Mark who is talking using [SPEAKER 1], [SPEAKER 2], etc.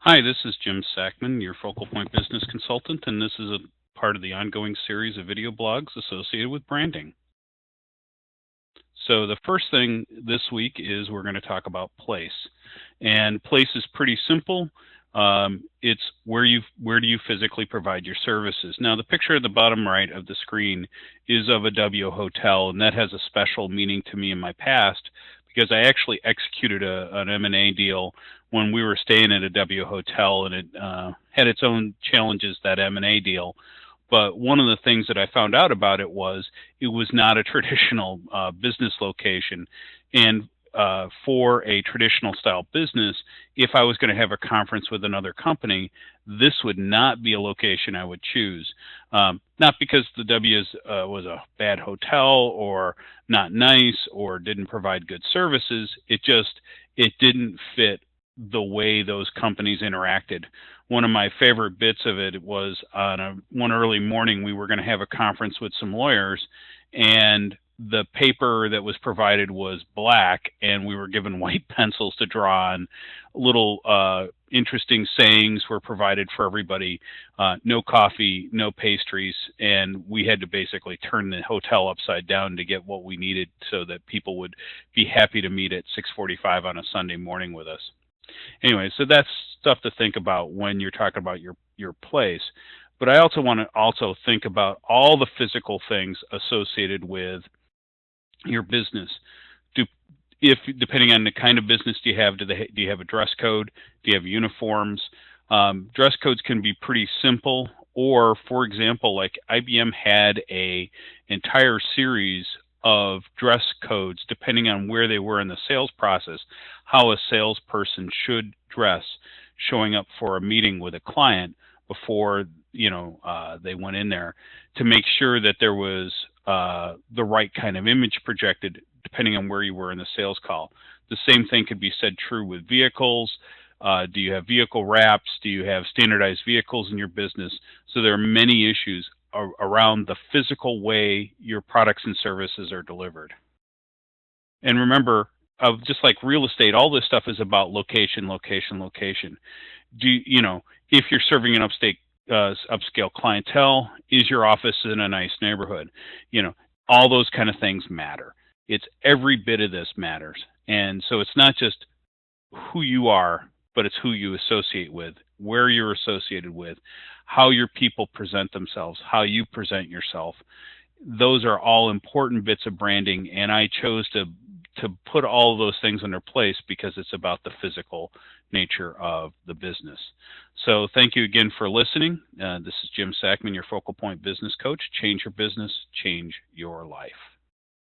[SPEAKER 1] Hi, this is Jim Sackman, your Focal Point Business Consultant, and this is a part of the ongoing series of video blogs associated with branding. So the first thing this week is we're going to talk about place. And place is pretty simple. It's where do you physically provide your services. Now the picture at the bottom right of the screen is of a W hotel, and that has a special meaning to me in my past because I actually executed an M&A deal when we were staying at a W hotel, and it had its own challenges, that M&A deal. But one of the things that I found out about it was not a traditional business location. And for a traditional style business, if I was going to have a conference with another company, this would not be a location I would choose. Not because the W's was a bad hotel or not nice or didn't provide good services. It didn't fit the way those companies interacted. One of my favorite bits of it was on one early morning, we were going to have a conference with some lawyers, and the paper that was provided was black, and we were given white pencils to draw on. Little interesting sayings were provided for everybody. No coffee, no pastries, and we had to basically turn the hotel upside down to get what we needed so that people would be happy to meet at 6:45 on a Sunday morning with us. Anyway, so that's stuff to think about when you're talking about your place. But I also want to also think about all the physical things associated with your business. Do if depending on the kind of business do you have a dress code? Do you have uniforms? Dress codes can be pretty simple, or for example, like IBM had a entire series of dress codes depending on where they were in the sales process, how a salesperson should dress showing up for a meeting with a client before they went in there, to make sure that there was the right kind of image projected depending on where you were in the sales call. The same thing could be said true with vehicles. Do you have vehicle wraps? Do you have standardized vehicles in your business? So there are many issues around the physical way your products and services are delivered. And remember, just like real estate, all this stuff is about location, location, location. If you're serving an upscale clientele, is your office in a nice neighborhood? All those kind of things matter. It's every bit of this matters. And so it's not just who you are, but it's who you associate with, where you're associated with, how your people present themselves, how you present yourself. Those are all important bits of branding, and I chose to put all of those things in their place because it's about the physical nature of the business. So thank you again for listening. This is Jim Sackman, your Focal Point Business Coach. Change your business, change your life.